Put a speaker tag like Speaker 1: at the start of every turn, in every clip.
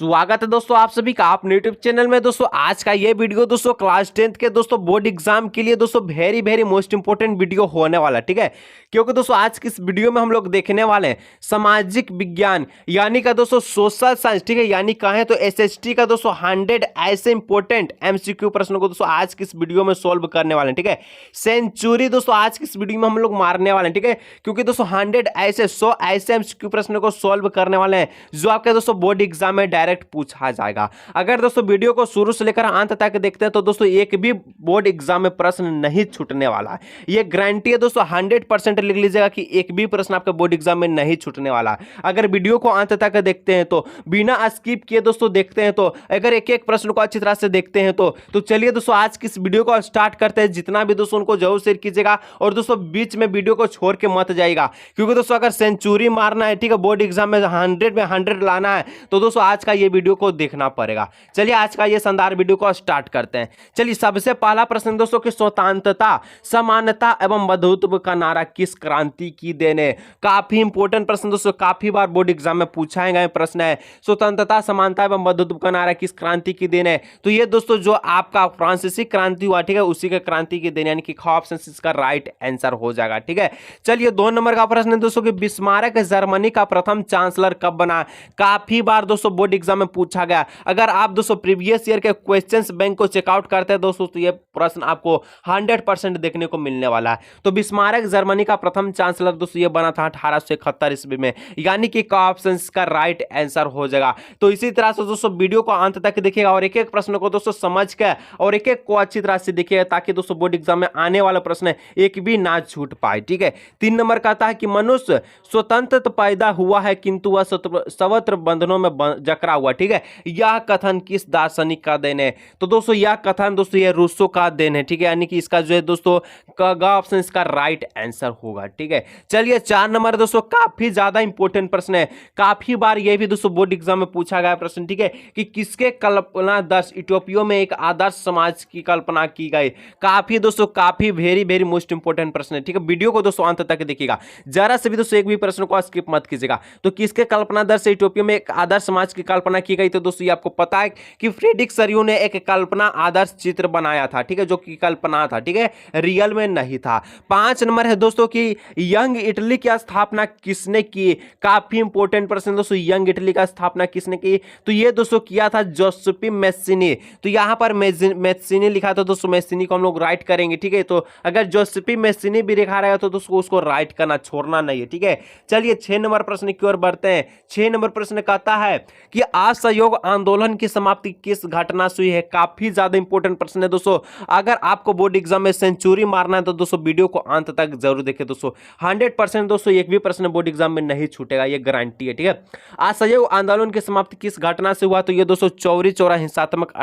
Speaker 1: स्वागत है दोस्तों आप सभी का अपने यूट्यूब चैनल में। दोस्तों आज का ये वीडियो दोस्तों क्लास 10th के दोस्तों बोर्ड एग्जाम के लिए दोस्तों वेरी मोस्ट इंपोर्टेंट वीडियो होने वाला है, ठीक है। क्योंकि दोस्तों आज की इस वीडियो में हम लोग देखने वाले हैं सामाजिक विज्ञान यानी का दोस्तों सोशल साइंस, ठीक है। यानी कहें तो एसएसटी का दोस्तों 100 ऐसे इंपॉर्टेंट एमसीक्यू प्रश्नों को दोस्तों आज की इस वीडियो में सोल्व करने वाले हैं, ठीक है। सेंचुरी दोस्तों आज की इस वीडियो में हम लोग मारने वाले हैं, ठीक है। क्योंकि दोस्तों 100 ऐसे एमसीक्यू प्रश्नों को सोल्व करने वाले हैं जो आपके दोस्तों बोर्ड एग्जाम में डायरेक्ट पूछा जाएगा। अगर दोस्तों वीडियो को शुरू से लेकर अंत तक देखते हैं तो दोस्तों एक भी बोर्ड एग्जाम में प्रश्न नहीं छूटने वाला है, ये गारंटी है दोस्तों। 100% लिख लीजिएगा कि एक भी प्रश्न आपके बोर्ड एग्जाम में नहीं छूटने वाला है। अगर वीडियो को अंत तक देखते हैं तो बिना स्किप किए दोस्तों देखते हैं तो अगर एक एक प्रश्न को अच्छी तरह से देखते हैं तो चलिए दोस्तों आज की इस वीडियो को स्टार्ट करते हैं। जितना भी दोस्तों उनको जरूर शेयर कीजिएगा और दोस्तों बीच में वीडियो को छोड़ के मत जाइएगा, क्योंकि दोस्तों अगर सेंचुरी मारना है, ठीक है, बोर्ड एग्जाम में 100 में 100 लाना है तो दोस्तों आज का ये वीडियो को देखना पड़ेगा। चलिए आज का ये शानदार वीडियो को स्टार्ट करते हैं। चलिए सबसे पहला प्रश्न दोस्तों कि स्वतंत्रता, समानता एवं बंधुत्व का नारा किस क्रांति की देन है। काफी इंपॉर्टेंट प्रश्न दोस्तों, काफी बार बोर्ड एग्जाम में पूछा गया प्रश्न है। स्वतंत्रता, समानता एवं बंधुत्व का नारा किस क्रांति की देन है। तो ये दोस्तों जो आपका फ्रांसीसी क्रांति हुआ, ठीक है, उसी के क्रांति की देन यानी कि ख ऑप्शन इसका राइट आंसर हो जाएगा, ठीक है। चलिए 2 नंबर का प्रश्न है दोस्तों कि बिस्मार्क जर्मनी का प्रथम चांसलर कब बना। काफी बार दोस्तों बोर्ड एग्जाम में पूछा गया। अगर आप दोस्तों प्रीवियस ईयर के क्वेश्चंस बैंक को चेकआउट करते हैं दोस्तों तो ये प्रश्न आपको 100% देखने को मिलने वाला है। तो बिस्मार्क जर्मनी का प्रथम चांसलर दोस्तों ये बना था 1871 ईस्वी में, यानी कि का ऑप्शन का राइट आंसर हो जाएगा। तो इसी तरह से दोस्तों वीडियो को अंत तक देखिएगा और एक एक प्रश्न को दोस्तों समझ के और एक एक को अच्छी तरह से देखिएगा ताकि दोस्तों बोर्ड एग्जाम में आने वाला प्रश्न एक भी ना छूट पाए, ठीक है। 3 नंबर कहता है कि मनुष्य स्वतंत्र तो पैदा हुआ है किंतु वह सर्वत्र बंधनों में जकड़ा हुआ, ठीक है। यह कथन किस दार्शनिक का देन है। तो दोस्तों यह कथन दोस्तों ये रूसो का देन है, ठीक है। यानी कि इसका जो है दोस्तों का ऑप्शन इसका राइट आंसर होगा, ठीक है। चलिए 4 नंबर दोस्तों काफी ज्यादा इंपॉर्टेंट प्रश्न है। काफी बार यह भी दोस्तों बोर्ड एग्जाम में पूछा गया प्रश्न, ठीक है, कि किसके कल्पना दर्श इथियोपिया में एक आदर्श समाज की कल्पना की गई। काफी दोस्तों काफी वेरी मोस्ट इंपॉर्टेंट प्रश्न है, ठीक है। वीडियो को दोस्तों अंत तक देखिएगा, जरा से भी दोस्तों एक भी प्रश्न को स्किप मत कीजिएगा। तो किसके कल्पना दर्श इथियोपिया में एक आदर्श समाज की कल्पना की गई। तो दोस्तों ये आपको पता है कि फ्रेडरिक सरियू ने एक कल्पना आदर्श चित्र बनाया था, ठीक है, जो कि कल्पना था, ठीक है, रियल में नहीं था। 5 नंबर है दोस्तों कि यंग इटली की स्थापना किसने की। काफी इंपॉर्टेंट प्रश्न दोस्तों, यंग इटली का स्थापना किसने की। तो ये दोस्तों किया था जोसेफी मैसिनी। तो यहां पर मैसिनी लिखा था दोस्तों, मैसिनी को हम लोग राइट करेंगे, ठीक है। तो अगर जोसेफी मैसिनी भी लिखा रहेगा तो दोस्तों उसको राइट करना छोड़ना नहीं है, ठीक है। चलिए 6 नंबर प्रश्न की ओर बढ़ते हैं। 6 नंबर प्रश्न कहता है कि असहयोग आंदोलन की समाप्ति किस घटना से हुई है। काफी ज्यादा इंपॉर्टेंट प्रश्न है दोस्तों। अगर आपको बोर्ड एग्जाम में सेंचुरी मारना है तो दोस्तों वीडियो को अंत तक जरूर देखें दोस्तों। 100% दोस्तों एक भी प्रश्न बोर्ड एग्जाम में नहीं छूटेगा, ये गारंटी है, ठीक है। असहयोग आंदोलन की समाप्ति किस घटना से हुआ। तो ये दोस्तों चौरी चौरा हिंसात्मक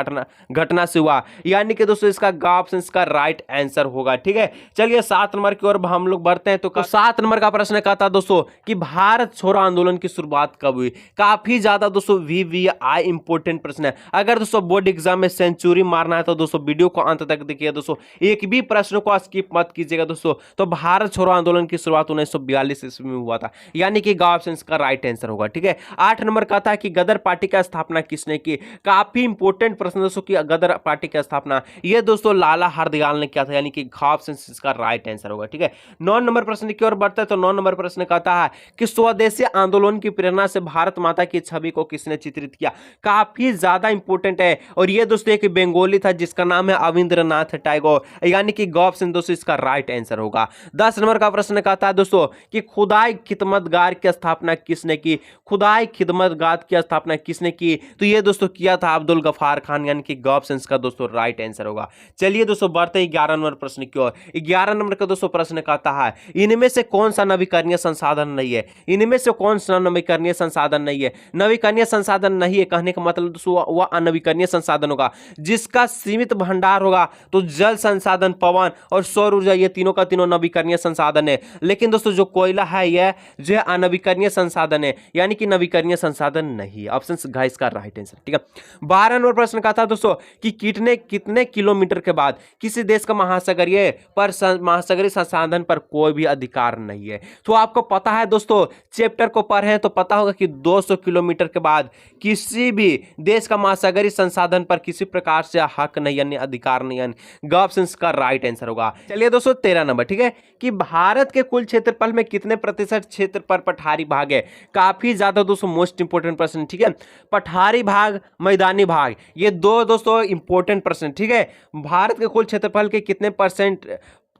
Speaker 1: घटना से हुआ, यानी कि दोस्तों इसका ऑप्शन इसका राइट आंसर होगा, ठीक है। चलिए 7 नंबर की ओर हम लोग बढ़ते हैं। तो 7 नंबर का प्रश्न कहता है दोस्तों कि भारत छोड़ो आंदोलन की शुरुआत कब हुई। काफी ज्यादा दोस्तों VVI इंपॉर्टेंट प्रश्न है। अगर दोस्तों बोर्ड एग्जाम में सेंचुरी मारना है तो दोस्तों वीडियो को अंत तक देखिए दोस्तों, एक भी प्रश्न को स्किप मत कीजिएगा दोस्तों। तो भारत छोड़ो आंदोलन की शुरुआत 1942 ईस्वी में हुआ था, यानी कि ऑप्शन का राइट आंसर होगा, ठीक है। 8 नंबर का था कि गदर पार्टी का स्थापना किसने की। काफी इंपॉर्टेंट प्रश्न दोस्तों कि गदर पार्टी की स्थापना ये दोस्तों लाला हरदयाल ने किया था, यानी कि ऑप्शन इसका राइट आंसर होगा, ठीक है। 9 नंबर प्रश्न की ओर बढ़ता है। तो 9 नंबर प्रश्न कहता है कि स्वदेशी आंदोलन की प्रेरणा से भारत माता की छवि को किसने चित्रित किया। काफी ज्यादा इंपॉर्टेंट है और ये दोस्तों एक बंगाली था जिसका नाम है अविंद्रनाथ टैगोर, यानी कि ऑप्शन दोस्तों इसका राइट आंसर होगा। 10 नंबर का प्रश्न कहता है दोस्तों कि खुदाई खिदमतगार की स्थापना किसने की। खुदाई खिदमतगार की स्थापना किसने की। तो ये दोस्तों किया था अब्दुल गफार खान, यानी कि ऑप्शन का दोस्तों राइट आंसर होगा। चलिए दोस्तों बढ़ते हैं 11 नंबर प्रश्न की ओर। 11 नंबर का दोस्तों प्रश्न कहता है इनमें से कौन सा नवीकरणीय संसाधन नहीं है। इनमें से कौन सा नवीकरणीय संसाधन नहीं है। नवीकरणीय संसाधन नहीं है कहने का मतलब दोस्तों वह अनवीकरणीय संसाधन होगा जिसका सीमित भंडार होगा। तो जल संसाधन, पवन और सौर ऊर्जा ये तीनों का तीनों नवीकरणीय संसाधन है। लेकिन दोस्तों जो कोयला है यह जो है अनवीकरणीय संसाधन है, यानी कि नवीकरणीय संसाधन नहीं है। ऑप्शन घ इसका राइट आंसर, ठीक है। 12 नंबर प्रश्न का था दोस्तों कि कितने किलोमीटर के बाद किसी देश का महासागरीय संसाधन पर कोई भी अधिकार नहीं है। तो आपको पता है दोस्तों, चैप्टर को पढ़े तो पता होगा कि 200 किलोमीटर के बाद किसी भी देश का महासागरीय संसाधन पर किसी प्रकार से हक नहीं यानी अधिकार नहीं यानी ग ऑप्शन का राइट आंसर होगा। चलिए दोस्तों 13 नंबर, ठीक है, कि भारत के कुल क्षेत्रफल में कितने प्रतिशत क्षेत्र पर पठारी भाग है। काफी ज्यादा दोस्तों मोस्ट इंपोर्टेंट प्रश्न, ठीक है, पठारी भाग मैदानी भाग ये दो दोस्तों इंपोर्टेंट प्रश्न, ठीक है। भारत के कुल क्षेत्रफल के कितने परसेंट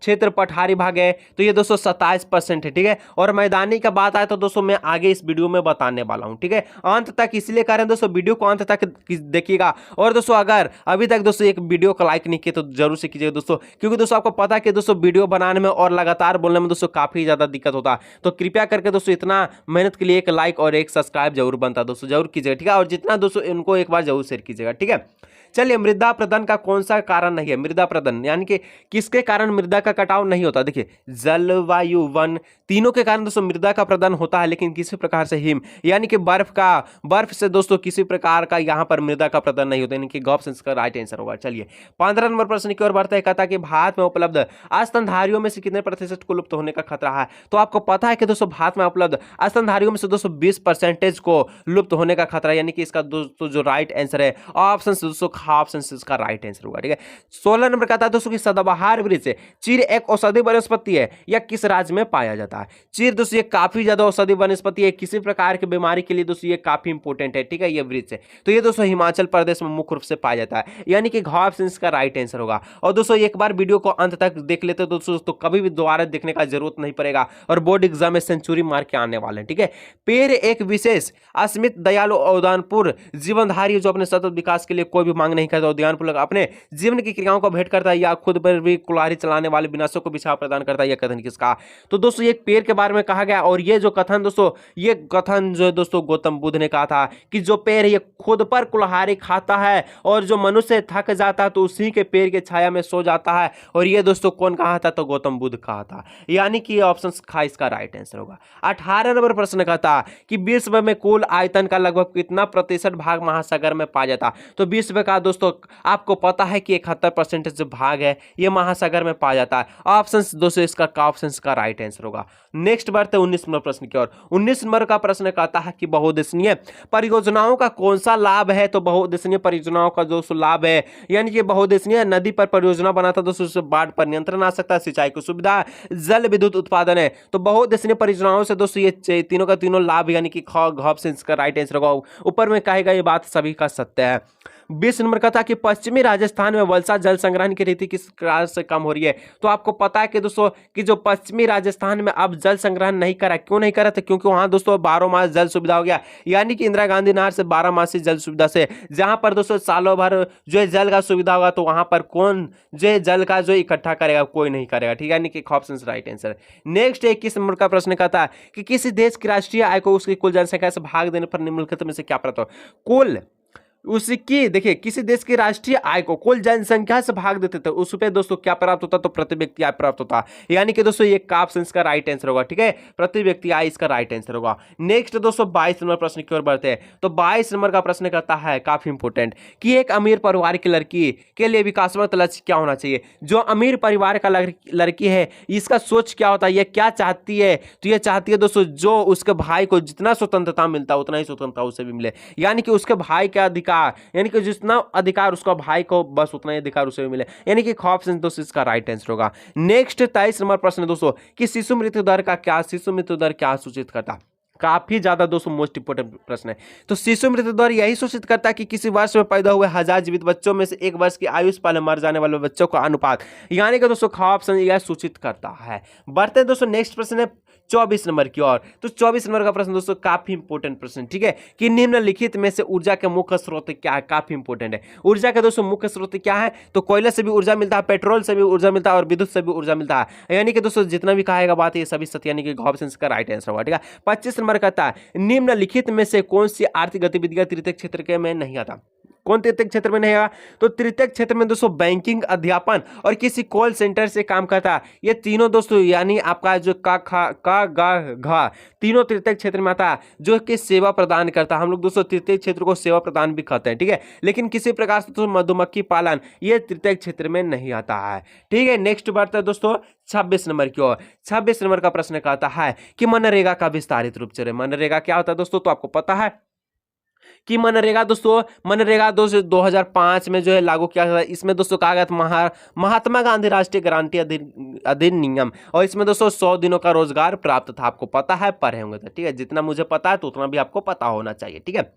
Speaker 1: क्षेत्र पठारी भाग है, तो ये दोस्तों 27% है, ठीक है। और मैदानी का बात आए तो दोस्तों मैं आगे इस वीडियो में बताने वाला हूं, ठीक है। अंत तक इसलिए कह रहे हैं दोस्तों, वीडियो को अंत तक देखिएगा। और दोस्तों अगर अभी तक दोस्तों एक वीडियो को लाइक नहीं किया तो जरूर से कीजिएगा दोस्तों, क्योंकि दोस्तों आपको पता है कि दोस्तों वीडियो बनाने में और लगातार बोलने में दोस्तों काफी ज्यादा दिक्कत होता है। तो कृपया करके दोस्तों इतना मेहनत के लिए एक लाइक और एक सब्सक्राइब जरूर बनता है दोस्तों, जरूर कीजिएगा, ठीक है। और जितना दोस्तों इनको एक बार जरूर शेयर कीजिएगा, ठीक है। चलिए, मृदा प्रदन का कौन सा कारण नहीं है। मृदा प्रदन यानी कि किसके कारण मृदा का कटाव नहीं होता। देखिए, जलवायु, वन, तीनों के कारण दोस्तों मृदा का प्रदन होता है, लेकिन किसी प्रकार से हिम यानी कि बर्फ से दोस्तों किसी प्रकार का यहां पर मृदा का प्रदन नहीं होता, यानी कि ग ऑप्शन का राइट आंसर होगा। चलिए 15 नंबर प्रश्न की ओर बढ़ते हैं। कहता है कि भारत में उपलब्ध स्तनधारियों में से कितने प्रतिशत को लुप्त होने का खतरा है। तो आपको पता है कि दोस्तों भारत में उपलब्ध स्तनधारियों में से दोस्तों 20% को लुप्त होने का खतरा, यानी कि इसका दोस्तों जो राइट आंसर है ऑप्शन दोस्तों ऑप्शन इसका राइट आंसर होगा, ठीक है। 16 नंबर कहता है दोस्तों कि सदाबहार वृक्ष चीड़ एक औषधि वनस्पति है या किस राज्य में पाया जाता है। चीड़ दोस्तों ये काफी ज्यादा औषधि वनस्पति है, किसी प्रकार की बीमारी के लिए दोस्तों ये काफी इंपॉर्टेंट है, ठीक है। ये वृक्ष है तो ये दोस्तों हिमाचल प्रदेश में मुख्य रूप से पाया जाता है, यानी कि ऑप्शन इसका राइट आंसर होगा। और दोस्तों एक बार वीडियो को अंत तक देख लेते हो दोस्तों तो कभी भी दोबारा देखने का जरूरत नहीं पड़ेगा, और बोर्ड एग्जाम में सेंचुरी मार के आने वाले हैं, ठीक है। पेड़ एक विशेष अस्मित दयालु उद्यानपुर जीवनधारी जो अपने सतत विकास के लिए कोई भी मांग नहीं करता, उद्यानपुर अपने जीवन की क्रियाओं को भेंट करता है या खुद पर भी कुल्हाड़ी चलाने वाले विनाशों को बिछा प्रदान करता है। यह कथन किसका। तो दोस्तों एक पेड़ के बारे में कहा गया, और ये जो कथन दोस्तों, ये कथन जो दोस्तों गौतम बुद्ध ने कहा था कि जो पेड़ है ये खुद पर कुल्हाड़ी खाता है, और जो मनुष्य थक जाता है तो उसी के पेड़ के छाया में सो जाता है। और ये दोस्तों कौन कहा था, तो गौतम बुद्ध कहा था, यानी कि ऑप्शन खा इसका राइट आंसर होगा। 18 नंबर प्रश्न कहता कि विश्व में कुल आयतन का लगभग कितना प्रतिशत भाग महासागर में पाया जाता। तो विश्व का दोस्तों आपको पता है कि 71% जो भाग है ये महासागर में पाया जाता है। ऑप्शन दोस्तों इसका ऑप्शन का राइट आंसर होगा। नेक्स्ट बढ़ते हैं 19 नंबर प्रश्न की ओर। 19 नंबर का प्रश्न कहता है कि बहुउद्देशीय परियोजनाओं का कौन सा लाभ है। तो बहुउद्देशीय परियोजनाओं का दोस्तों लाभ है, यानी कि बहुउद्देशीय नदी पर परियोजना बनाता दोस्तों उससे बाढ़ पर नियंत्रण आ सकता है, सिंचाई की सुविधा, जल विद्युत उत्पादन है। तो बहुउद्देशीय परियोजनाओं से दोस्तों ये तीनों का तीनों लाभ, यानी कि ऑप्शन का राइट आंसर होगा। ऊपर में कहेगा ये बात सभी का सत्य है। 20 नंबर का था कि पश्चिमी राजस्थान में वर्षा जल संग्रहण की रीति किस कारण से कम हो रही है। तो आपको पता है कि दोस्तों कि जो पश्चिमी राजस्थान में अब जल संग्रहण नहीं करा, क्यों नहीं करा था, क्योंकि वहां दोस्तों 12 मास जल सुविधा हो गया, यानी कि इंदिरा गांधी नहर से 12 मासी जल सुविधा से, जहां पर दोस्तों सालों भर जो है जल का सुविधा होगा, तो वहां पर कौन जो है जल का जो इकट्ठा करेगा, कोई नहीं करेगा, ठीक है, यानी कि option right answer. Next 21 number का प्रश्न कहता है कि किसी देश की राष्ट्रीय आय को उसकी कुल जनसंख्या से भाग देने पर निम्नलिखित में से क्या प्राप्त हो। कुल उसकी देखिए किसी देश की राष्ट्रीय आय को कुल जनसंख्या से भाग देते थे, उस पे दोस्तों क्या प्राप्त होता, तो प्रति व्यक्ति आय प्राप्त होता, यानी कि दोस्तों ये ऑप्शन का राइट आंसर होगा, ठीक है, प्रति व्यक्ति आय इसका राइट आंसर होगा। नेक्स्ट दोस्तों 22 नंबर प्रश्न की ओर बढ़ते हैं। तो 22 नंबर का प्रश्न कहता है काफी इंपोर्टेंट कि एक अमीर परिवार की लड़की के लिए विकासात्मक लक्ष्य क्या होना चाहिए। जो अमीर परिवार का लड़की है इसका सोच क्या होता है, ये क्या चाहती है, तो ये चाहती है दोस्तों जो उसके भाई को जितना स्वतंत्रता मिलता है उतना ही स्वतंत्रता उसे भी मिले, यानी कि उसके भाई का अधिकार, यानी कि जितना अधिकार उसका भाई को बस उतना ही अधिकार उसे भी मिले, यानी कि ऑप्शन दोस्तों इसका राइट आंसर होगा। नेक्स्ट 23 नंबर प्रश्न दोस्तों कि शिशु मृत्यु दर क्या सूचित करता। काफी ज्यादा दोस्तों मोस्ट इंपोर्टेंट प्रश्न है। तो शिशु मृत्यु दर यही सूचित करता है कि किसी वर्ष में पैदा हुए 1000 जीवित बच्चों में से 1 वर्ष की आयु से पहले मर जाने वाले बच्चों का अनुपात, यानी कि दोस्तों ऑप्शन यह सूचित करता है। बढ़ते हैं दोस्तों नेक्स्ट प्रश्न है 24 नंबर की ओर। तो 24 नंबर का प्रश्न दोस्तों काफी इंपोर्टेंट प्रश्न, ठीक है, कि निम्नलिखित में से ऊर्जा के मुख्य स्रोत क्या है। काफी इंपोर्टेंट है। ऊर्जा के दोस्तों मुख्य स्रोत क्या है, तो कोयले से भी ऊर्जा मिलता है, पेट्रोल से भी ऊर्जा मिलता है, और विद्युत से भी ऊर्जा मिलता है, यानी कि दोस्तों जितना भी कहेगा बात ये सभी सत्य, यानी कि ऑप्शन का राइट आंसर होगा, ठीक है। 25 नंबर कहता है निम्नलिखित में से कौन सी आर्थिक गतिविधियां तृतीय क्षेत्र के में नहीं आता। कौन तृतीय क्षेत्र में नहीं आया, तो तृतीय क्षेत्र में दोस्तों बैंकिंग, अध्यापन और किसी कॉल सेंटर से काम करता है। ये तीनों दोस्तों यानी आपका जो का घा तीनों तृतीय क्षेत्र में आता है, जो कि सेवा प्रदान करता है। हम लोग दोस्तों तृतीय क्षेत्र को सेवा प्रदान भी कहते हैं, ठीक है, लेकिन किसी प्रकार से तो मधुमक्खी पालन ये तृतीय क्षेत्र में नहीं आता है, ठीक है। नेक्स्ट बढ़ता है दोस्तों 26 नंबर की ओर। 26 नंबर का प्रश्न कहता है कि मनरेगा का विस्तारित रूप से, मनरेगा क्या होता है दोस्तों, तो आपको पता है कि मनरेगा दोस्तों, मनरेगा दोस्तों 2005 में जो है लागू किया गया। इसमें दोस्तों कहा गया था महात्मा गांधी राष्ट्रीय गारंटी अधिनियम, और इसमें दोस्तों 100 दिनों का रोजगार प्राप्त था। आपको पता है, पढ़े होंगे तो, ठीक है। जितना मुझे पता है तो उतना भी आपको पता होना चाहिए, ठीक है।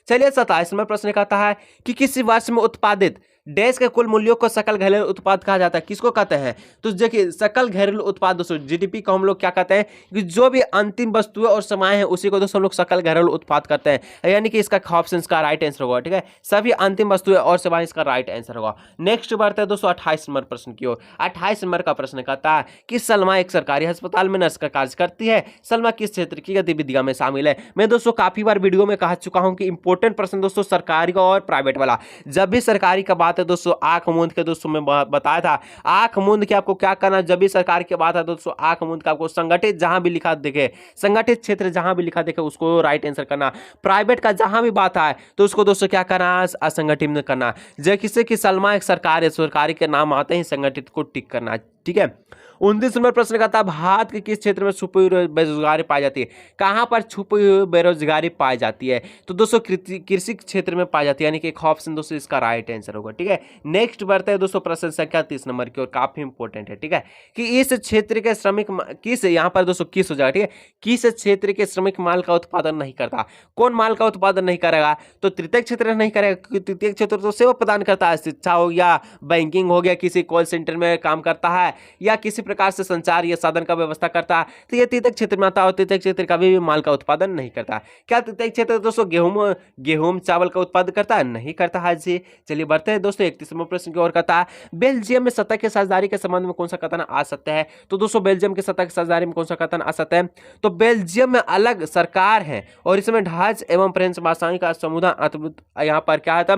Speaker 1: चलिए 27वां प्रश्न कहता है कि किसी वर्ष में उत्पादित देश के कुल मूल्यों को सकल घरेलू उत्पाद कहा जाता है। किसको कहते हैं? तो देखिए, सकल घरेलू उत्पाद दोस्तों जीडीपी को हम लोग क्या कहते हैं कि जो भी अंतिम वस्तुएं और सेवाएं हैं उसी को दोस्तों हम लोग सकल घरेलू उत्पाद करते हैं, यानी कि इसका ऑप्शन का राइट आंसर होगा, ठीक है। सभी अंतिम वस्तुएं और सेवाएं इसका राइट आंसर होगा। नेक्स्ट बढ़ते हैं दोस्तों 28 नंबर प्रश्न की ओर। 28 नंबर का प्रश्न कहता है कि सलमा एक सरकारी अस्पताल में नर्स का कार्य करती है। सलमा किस क्षेत्र की गतिविधियों में शामिल है? मैं दोस्तों काफी बार वीडियो में कह चुका हूं कि इंपॉर्टेंट प्रश्न दोस्तों सरकारी और प्राइवेट वाला, जब भी सरकारी का बात है दोस्तों आंख मूंद के दोस्तों मैं बताया था, आंख मूंद के आपको क्या करना, जब भी सरकार की बात है दोस्तों आंख मूंद के आपको संगठित जहां भी लिखा दिखे, संगठित क्षेत्र जहां भी लिखा दिखे उसको राइट आंसर करना। प्राइवेट का जहां भी बात आए तो उसको दोस्तों क्या करना, असंगठित में करना। जैसे किसी की सलमा एक सरकार है, सरकारी के नाम आते ही संगठित को टिक करना, ठीक है। 29 नंबर प्रश्न कहता है भारत के किस क्षेत्र में छुपी हुई बेरोजगारी पाई जाती है? कहां पर छुपी हुई बेरोजगारी पाई जाती है? तो दोस्तों कृषि क्षेत्र में पाई जाती है, यानी कि एक ऑप्शन दोस्तों इसका राइट आंसर होगा, ठीक है। नेक्स्ट बढ़ते हैं दोस्तों प्रश्न संख्या 30 नंबर की और काफी इंपॉर्टेंट है, ठीक है, कि इस क्षेत्र के श्रमिक किस, यहाँ पर दोस्तों किस हो जाएगा, ठीक है, किस क्षेत्र के श्रमिक माल का उत्पादन नहीं करता। कौन माल का उत्पादन नहीं करेगा? तो तृतीय क्षेत्र नहीं करेगा, क्योंकि तृतीय क्षेत्र तो सेवा प्रदान करता है, शिक्षा हो गया, बैंकिंग हो गया, किसी कॉल सेंटर में काम करता है या किसी प्रकार से संचार या साधन का व्यवस्था करता है, तो ये तृतीय क्षेत्र में आता है। और तृतीय क्षेत्र का भी माल का उत्पादन नहीं करता। क्या तृतीय क्षेत्र दोस्तों गेहूं चावल का उत्पादन करता है? नहीं करता है जी। चलिए बढ़ते हैं दोस्तों 31वें प्रश्न की ओर। कहता है बेल्जियम में सत्ता की साझेदारी के संबंध में कौन सा कथन आ सकता है? तो दोस्तों बेल्जियम की सत्ता की साझेदारी में कौन सा कथन आ सकता है? तो बेल्जियम में अलग सरकार है और इसमें डच एवं फ्रेंच भाषाओं का समुदाय अद्भुत, यहाँ पर क्या है,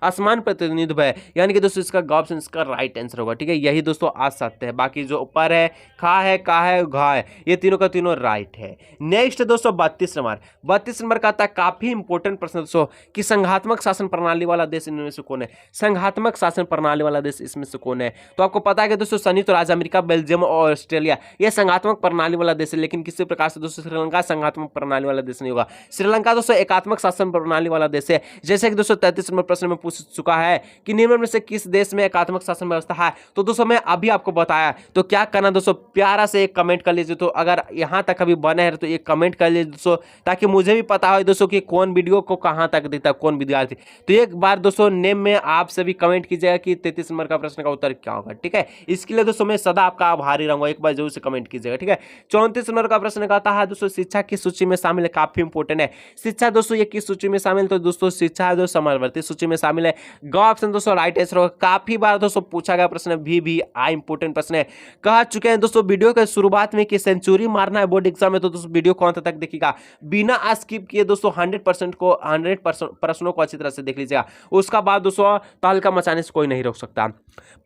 Speaker 1: असमान प्रतिनिधित्व है, यानी कि दोस्तों इसका ऑप्शन इसका राइट आंसर होगा, ठीक है। यही दोस्तों आ सकते हैं, बाकी जो ऊपर है खा है, का है, घा है, ये तीनों का तीनों राइट है। नेक्स्ट दोस्तों 32 नंबर कहता है काफी इंपॉर्टेंट प्रश्न दोस्तों कि संघात्मक शासन प्रणाली वाला देश इनमें से कौन है? संघात्मक शासन प्रणाली वाला देश इसमें से कौन है? तो आपको पता है कि दोस्तों संयुक्त राज्य अमेरिका, बेल्जियम और ऑस्ट्रेलिया ये संघात्मक प्रणाली वाला देश है, लेकिन किसी प्रकार से दोस्तों श्रीलंका संघात्मक प्रणाली वाला देश नहीं होगा। श्रीलंका दोस्तों एकात्मक शासन प्रणाली वाला देश है। जैसे कि दोस्तों 33 नंबर प्रश्न में पूछ चुका है कि निम्न में से किस देश में एकात्मक शासन व्यवस्था है? तो दोस्तों मैं अभी आपको बताया, तो क्या करना दोस्तों, प्यारा से एक कमेंट कर लीजिए। तो अगर यहां तक अभी बने हैं तो एक कमेंट कर लीजिए दोस्तों, ताकि मुझे भी पता हो दोस्तों कि कौन वीडियो को कहां तक देखता है, कौन विद्यार्थी। तो एक बार दोस्तों नेम में आप सभी कमेंट कीजिएगा कि 33 नंबर का प्रश्न का उत्तर क्या होगा, ठीक है। इसके लिए दोस्तों मैं सदा आपका आभारी रहूंगा, एक बार जरूर से कमेंट कीजिएगा, ठीक है। 34 नंबर का प्रश्न कहता है दोस्तों शिक्षा की सूची में शामिल है, काफी इंपॉर्टेंट है। शिक्षा दोस्तों ये किस सूची में शामिल? तो दोस्तों शिक्षा है जो समवर्ती सूची में शामिल है। ग ऑप्शन दोस्तों राइट आंसर होगा। काफी बार दोस्तों पूछा गया प्रश्न भी इंपॉर्टेंट प्रश्न है। कह चुके हैं दोस्तों वीडियो के शुरुआत में कि सेंचुरी मारना है बोर्ड एग्जाम में, तो दोस्तों वीडियो को अंत तक देखिएगा, बिना स्किप किए दोस्तों 100% प्रश्नों को अच्छी तरह से देख लीजिएगा। उसका बाद दोस्तों तहलका मचाने से कोई नहीं रोक सकता।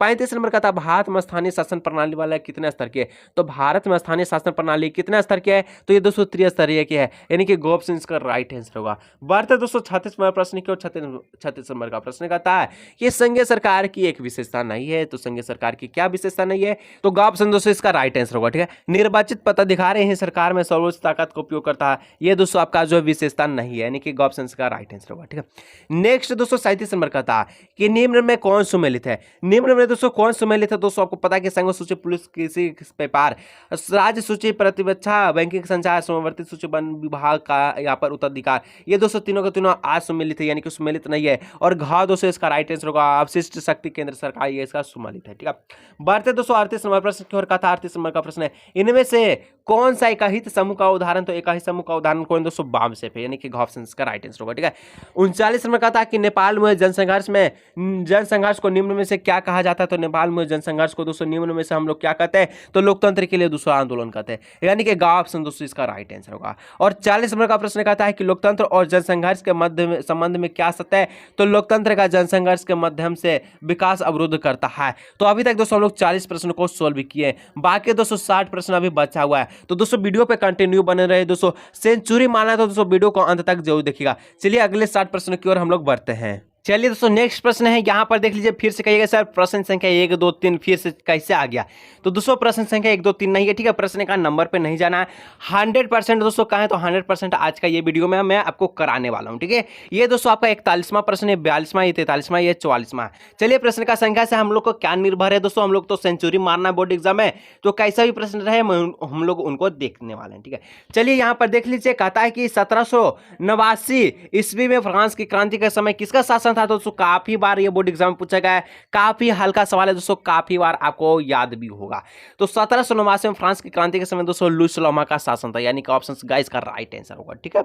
Speaker 1: 35 नंबर का था भारत में स्थानीय शासन प्रणाली वाला कितने स्तर की है? तो भारत में स्थानीय शासन प्रणाली कितने स्तर की है? तो ये दोस्तों त्रिस्तरीय की है, यानी कि ऑप्शन इसका राइट आंसर होगा। बढ़ते दोस्तों 36 नंबर प्रश्न की और 36 नंबर का प्रश्न कहता है ये संघीय सरकार की एक विशेषता नहीं है। तो संघीय सरकार की क्या विशेषता नहीं है? तो ऑप्शन दोस्तों इसका राइट आंसर होगा, ठीक है। निर्वाचित पदाधिकारी ही सरकार में सर्वोच्च ताकत का उपयोग करता है, ये दोस्तों आपका जो विशेषता नहीं है, यानी कि ऑप्शन का राइट आंसर होगा, ठीक है। नेक्स्ट दोस्तों 37 नंबर कहता है कि निम्न में कौन सम्मिलित है? निम्न में दोस्तों कौन सम्मिलित है? दोस्तों आपको पता है कि संघ सूची, पुलिस, कृषि, व्यापार, राज्य सूची, प्रतिरक्षा, बैंकिंग, संचार, समवर्ती सूची, वन विभाग का यहाँ पर उत्तराधिकार, ये दोस्तों तीनों के तीनों आज सम्मिलित है, यानी कि सम्मिलित नहीं है। और घ दोस्तों इसका राइट आंसर होगा। अवशिष्ट शक्ति केंद्र सरकार ये इसका सम्मिलित है, ठीक है। बढ़ते दोस्तों 38 नंबर प्रश्न की ओर कहता है 38 नंबर का प्रश्न है इनमें से कौन सा एकहित समूह का उदाहरण? तो एकहित समूह का उदाहरण कौन दोस्तों? वामसेप है, यानी कि ऑप्शन का राइट आंसर होगा, ठीक है। 39 नंबर कहता है कि नेपाल में जनसंघर्ष को निम्न में से क्या कहा जाता है? तो नेपाल में जनसंघर्ष को दोस्तों निम्न में से हम लोग क्या कहते हैं? तो लोकतंत्र के लिए दूसरा आंदोलन कहते हैं, यानी कि ऑप्शन दोस्तों इसका राइट आंसर होगा। और 40 नंबर का प्रश्न कहता है कि लोकतंत्र और जनसंघर्ष के मध्य संबंध में क्या सत्य है? तो लोकतंत्र का जनसंघर्ष के माध्यम से विकास अवरुद्ध करता है। तो अभी तक दोस्तों हम लोग 40 प्रश्न को सोल्व किए, बाकी दोस्तों 60 प्रश्न अभी बचा हुआ है। तो दोस्तों वीडियो पे कंटिन्यू बने रहे दोस्तों। सेंचुरी माना है तो दोस्तों वीडियो को अंत तक जरूर देखिएगा। चलिए अगले 60 प्रश्न की ओर हम लोग बढ़ते हैं। चलिए दोस्तों नेक्स्ट प्रश्न है, यहाँ पर देख लीजिए, फिर से कहिएगा सर प्रश्न संख्या 1 2 3 फिर से कैसे आ गया। तो दोस्तों प्रश्न संख्या 1 2 3 नहीं है, ठीक है, प्रश्न का नंबर पे नहीं जाना है। 100% दोस्तों कहें तो 100% आज का ये वीडियो में मैं आपको कराने वाला हूँ, ठीक है। ये दोस्तों आपका 41वां प्रश्न है, 42वां, ये 43वां, ये 44वां। चलिए प्रश्न का संख्या से हम लोग को क्या निर्भर है दोस्तों, हम लोग तो सेंचुरी मारना बोर्ड एग्जाम है, तो कैसा भी प्रश्न रहे हम लोग उनको देखने वाले हैं, ठीक है। चलिए यहाँ पर देख लीजिए, कहता है कि 1789 ईस्वी में फ्रांस की क्रांति के समय किसका शासन था। दोस्तों काफी बार ये बोर्ड एग्जाम में पूछा गया है, काफी हल्का सवाल है दोस्तों, काफी बार आपको याद भी होगा। तो 1789 में फ्रांस की क्रांति के समय दोस्तों लुई सलोमा का शासन था, यानी कि ऑप्शन गाइस का राइट आंसर होगा, ठीक है।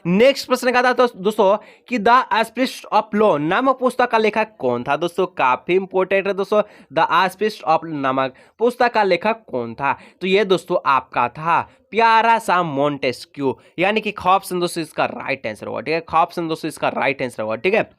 Speaker 1: नेक्स्ट प्रश्न का था तो दोस्तों कि द एस्पिरिट ऑफ लॉ नामक पुस्तक का लेखक कौन था। दोस्तों काफी इंपोर्टेंट है दोस्तों, द एस्पिरिट ऑफ नामक पुस्तक का लेखक कौन था। तो ये दोस्तों आपका था प्यारा सा मोंटेस्क्यू, यानी कि ऑप्शन दोस्तों इसका राइट आंसर होगा, ठीक है। ऑप्शन दोस्तों इसका राइट आंसर होगा, ठीक है।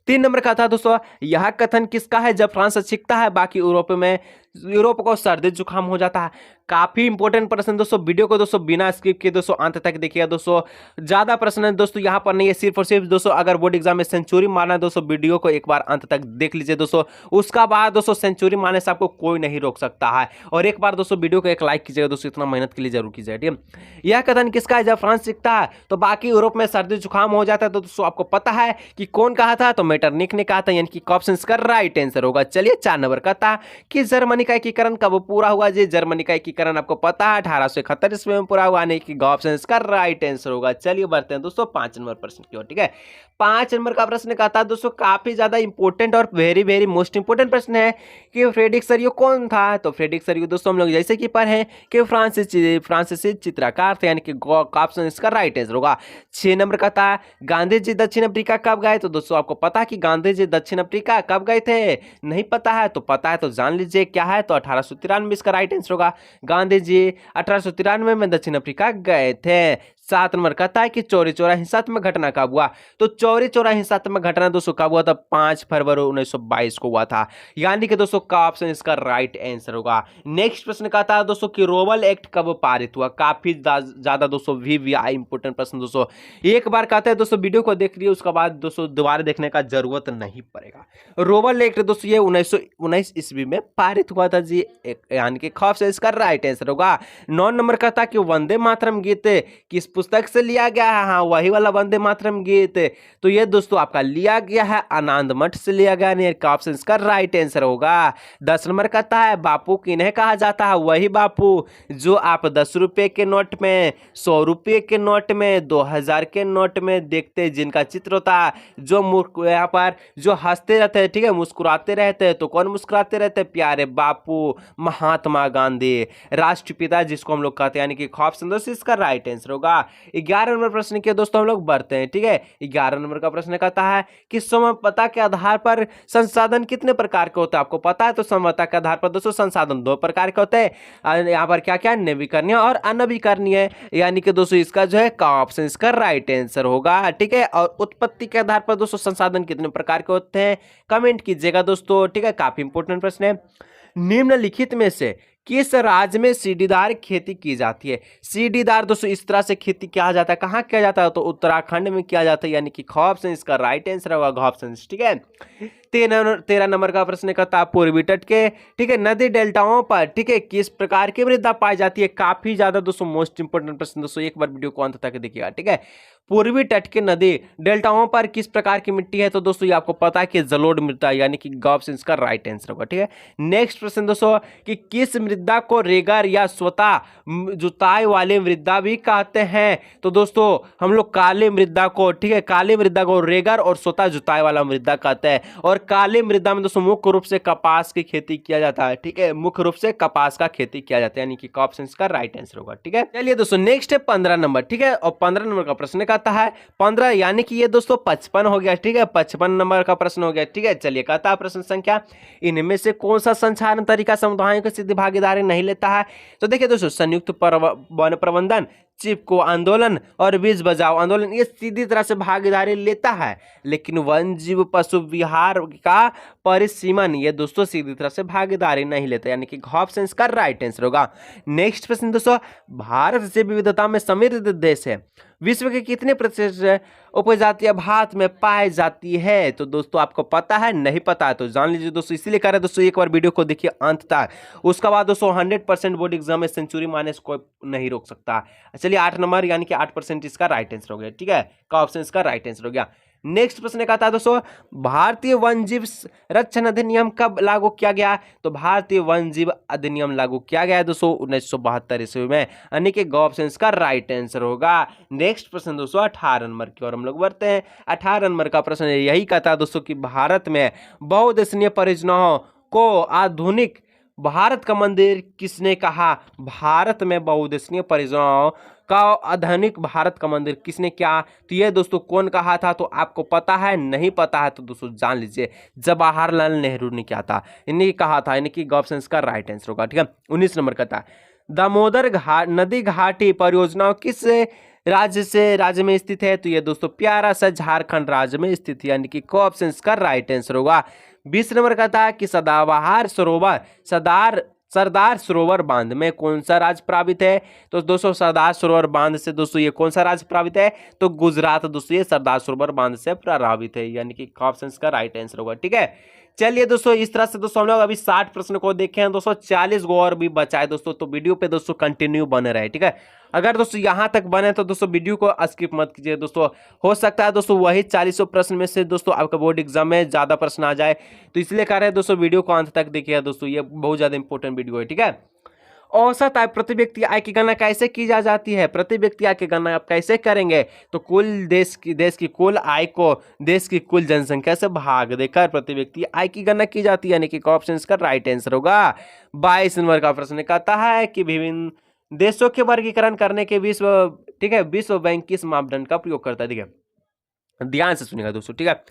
Speaker 1: 3 नंबर का था दोस्तों, यह कथन किसका है, जब फ्रांस सीखता है बाकी यूरोप को सर्दी जुकाम हो जाता है। काफी इंपॉर्टेंट प्रश्न दोस्तों, वीडियो को दोस्तों बिना स्किप के दोस्तों अंत तक देखिएगा दोस्तों। ज्यादा प्रश्न है दोस्तों यहाँ पर नहीं है, सिर्फ और सिर्फ दोस्तों अगर बोर्ड एग्जाम में सेंचुरी मारना है दोस्तों, वीडियो को एक बार अंत तक देख लीजिए दोस्तों, उसका बाद दोस्तों सेंचुरी मारने से आपको कोई नहीं रोक सकता है। और एक बार दोस्तों वीडियो को एक लाइक कीजिएगा दोस्तों, इतना मेहनत के लिए जरूर कीजिएगा, ठीक है। यह कथन किसका है, जब फ्रांस सीखता है तो बाकी यूरोप में सर्दी जुकाम हो जाता है। तो दोस्तों आपको पता है कि कौन कहा था, तो मेटरनिक ने कहा था, यानी कि ऑप्शन का राइट आंसर होगा। चलिए 4 नंबर का था कि जर्मनी का एकीकरण कब पूरा हुआ। जी जर्मनी का एकीकरण आपको पता है 1871 ईस्वी में पूरा हुआ, यानी कि ऑप्शन का राइट आंसर होगा। चलिए बढ़ते हैं दोस्तों 5 नंबर प्रश्न की ओर, ठीक है। 5 नंबर का प्रश्न कहता है दोस्तों, काफी ज्यादा इंपॉर्टेंट और वेरी वेरी मोस्ट इंपोर्टेंट प्रश्न है कि फ्रेडरिक सरियो कौन था। तो फ्रेडरिक सरियो दोस्तों हम लोग जैसे कि पढ़े कि फ्रांसीसी चित्रकार थे, यानी कि ऑप्शन इसका राइट आंसर होगा। 6 नंबर का था गांधी जी दक्षिण अफ्रीका कब गए। तो दोस्तों आपको पता है कि गांधी जी दक्षिण अफ्रीका कब गए थे, नहीं पता है तो पता है तो जान लीजिए क्या है, तो 1893 इसका राइट आंसर होगा। गांधी जी 1893 में दक्षिण अफ्रीका गए थे। 7 नंबर कहता है कि चौरी चौरा हिंसात्मक घटना कब हुआ। तो चौरी चौरा हिंसात्मक घटना दोस्तों कब हुआ था, 5 फरवरी 1922 को हुआ था, यानी कि दोस्तों का ऑप्शन इसका राइट आंसर होगा। नेक्स्ट प्रश्न कहता है दोस्तों कि रोवल एक्ट कब पारित हुआ। काफी ज्यादा दोस्तों वीवीआई इंपोर्टेंट प्रश्न दोस्तों, एक बार कहते हैं दोस्तों वीडियो को देख लिए उसके बाद दोस्तों दोबारा देखने का जरूरत नहीं पड़ेगा। रोवल एक्ट दोस्तों ये 1919 ईस्वी में पारित हुआ था जी, यानी कि ऑप्शन इसका राइट आंसर होगा। 9 नंबर कहता कि वंदे मातरम गीत किस पुस्तक से लिया गया है। हाँ वही वाला वंदे मातरम गीत, तो ये दोस्तों आपका लिया गया है आनंद मठ से लिया गया, यानी कि ऑप्शन इसका राइट आंसर होगा। 10 नंबर कहता है बापू किन्हें कहा जाता है। वही बापू जो आप 10 रुपए के नोट में, 100 रुपये के नोट में, 2000 के नोट में देखते, जिनका चित्र होता है, जो यहाँ पर जो हंसते रहते हैं, ठीक है, मुस्कुराते रहते हैं। तो कौन मुस्कुराते रहते हैं, प्यारे बापू महात्मा गांधी, राष्ट्रपिता जिसको हम लोग कहते हैं, यानी कि ऑप्शन दोस्तों इसका राइट आंसर होगा। 11 नंबर प्रश्न के दोस्तों हम लोग बढ़ते हैं, ठीक है। 11 नंबर का प्रश्न कहता है कि समता के आधार पर संसाधन कितने प्रकार के होते हैं। आपको पता है तो समता के आधार पर दोस्तों संसाधन 2 प्रकार के होते हैं, यहाँ पर क्या क्या, नवीकरणीय और अनवीकरणीय, यानी कि दोस्तों इसका जो है का ऑप्शन इसका राइट आंसर होगा, ठीक है। और उत्पत्ति के आधार पर दोस्तों संसाधन कितने प्रकार के होते हैं, कमेंट कीजिएगा दोस्तों, ठीक है। काफी इंपोर्टेंट प्रश्न है। निम्नलिखित में से किस राज्य में सीढ़ीदार खेती की जाती है। सीढ़ीदार दोस्तों इस तरह से खेती किया जाता है, कहाँ किया जाता है, तो उत्तराखंड में किया जाता है, यानी कि ऑप्शन इसका राइट आंसर होगा ऑप्शन, ठीक है। 13 नंबर का प्रश्न कहता है पूर्वी तट के, ठीक है, नदी डेल्टाओं पर, ठीक है, किस प्रकार की मृदा पाई जाती है। काफी ज्यादा दोस्तों मोस्ट इंपोर्टेंट प्रश्न दोस्तों, एक बार वीडियो को अंत तक देखिएगा, ठीक है। पूर्वी तट के नदी डेल्टाओं पर किस प्रकार की मिट्टी है। तो दोस्तों ये आपको पता है कि जलोढ़ मृदा, यानी कि ऑप्शन इसका राइट आंसर होगा, ठीक है। नेक्स्ट प्रश्न दोस्तों कि किस मृदा को रेगर या स्वतः जुताई वाली मृदा भी कहते हैं। तो दोस्तों हम लोग काली मृदा को, ठीक है, काली मृदा को रेगर और स्वतः जुताई वाला मृदा कहते हैं। और काली मृदा में दोस्तों मुख्य रूप से कपास की खेती किया जाता है, ठीक है, मुख्य रूप से कपास का खेती किया जाता है, यानी कि ऑप्शन इसका राइट आंसर होगा, ठीक है। चलिए दोस्तों नेक्स्ट है 15 नंबर, ठीक है। और 15 नंबर का प्रश्न कहता है 15, यानी कि ये दोस्तों 55 हो गया, ठीक है, 55 नंबर का प्रश्न हो गया, ठीक है। चलिए कहता है प्रश्न संख्या, इनमें से कौन सा संचालन तरीका समुदायों की सीधी भागीदारी नहीं लेता है। तो देखिए दोस्तों संयुक्त वन प्रबंधन, चिपको आंदोलन और बीज बचाओ आंदोलन ये सीधी तरह से भागीदारी लेता है, लेकिन वन जीव पशु विहार का परिसीमन ये दोस्तों सीधी तरह से भागीदारी नहीं लेता, यानी कि ऑप्शन का राइट आंसर होगा। नेक्स्ट प्रश्न दोस्तों, भारत से विविधता में समृद्ध देश है, विश्व के कितने प्रतिशत उपजातियां भारत में पाई जाती है? तो दोस्तों आपको पता है, नहीं पता है तो जान लीजिए दोस्तों। इसीलिए कह रहे हैं दोस्तों, एक बार वीडियो को देखिए अंत तक। उसके बाद दोस्तों 100% बोर्ड एग्जाम में सेंचुरी मारने से कोई नहीं रोक सकता। चलिए 8 नंबर यानी कि 8% इसका राइट आंसर हो गया, ठीक है, का ऑप्शन इसका राइट आंसर हो गया। नेक्स्ट प्रश्न कहता है दोस्तों, भारतीय वन्यजीव संरक्षण अधिनियम कब लागू किया गया? तो भारतीय वन्यजीव अधिनियम लागू किया गया है दोस्तों 1972 ईस्वी में, यानी कि ग ऑप्शन इसका राइट आंसर होगा। नेक्स्ट प्रश्न दोस्तों 18 नंबर की ओर हम लोग बढ़ते हैं। 18 नंबर का प्रश्न यही कहता है दोस्तों कि भारत में बहुउद्देशीय परियोजनाओं को आधुनिक भारत का मंदिर किसने कहा? भारत में बहुउद्देशीय परियोजनाओं का आधुनिक भारत का मंदिर किसने क्या? तो ये दोस्तों कौन कहा था? तो आपको पता है, नहीं पता है तो दोस्तों जान लीजिए, जवाहरलाल नेहरू ने क्या था, इन्हें कहा था, यानी कि ऑप्शन का राइट आंसर होगा, ठीक है। 19 नंबर का था, दामोदर नदी घाटी परियोजनाओं किस राज्य में स्थित है? तो ये दोस्तों प्यारा सा झारखंड राज्य में स्थित है, यानी कि ऑप्शन का राइट आंसर होगा। 20 नंबर का था कि सदाबहार सरोवर सरदार सरोवर बांध में कौन सा राज्य प्रभावित है? तो दोस्तों सरदार सरोवर बांध से दोस्तों ये कौन सा राज्य प्रभावित है? तो गुजरात दोस्तों ये सरदार सरोवर बांध से प्रभावित है, यानी कि ऑप्शन का राइट आंसर होगा, ठीक है। चलिए दोस्तों इस तरह से दोस्तों हम लोग अभी 60 प्रश्न को देखे हैं दोस्तों, 40 गो और भी बचा है दोस्तों, तो वीडियो पे दोस्तों कंटिन्यू बने रहे, ठीक है। अगर दोस्तों यहां तक बने तो दोस्तों वीडियो को स्किप मत कीजिए दोस्तों, हो सकता है दोस्तों वही 40 प्रश्न में से दोस्तों आपका बोर्ड एग्जाम में ज्यादा प्रश्न आ जाए, तो इसलिए कह रहे हैं दोस्तों वीडियो को अंत तक देखिए दोस्तों, ये बहुत ज्यादा इंपॉर्टेंट वीडियो है, ठीक है। औसत आय प्रति व्यक्ति आय की गणना कैसे की जा जाती है? प्रति व्यक्ति आय की गणना आप कैसे करेंगे? तो कुल देश की कुल आय को देश की कुल जनसंख्या से भाग देकर प्रति व्यक्ति आय की गणना की जाती है, यानी कि ऑप्शन का राइट आंसर होगा। 22 नंबर का प्रश्न कहता है कि विभिन्न देशों के वर्गीकरण करने के ठीक है, विश्व बैंक किस मापदंड का प्रयोग करता है? देखिए ध्यान से सुनिएगा दोस्तों, ठीक है।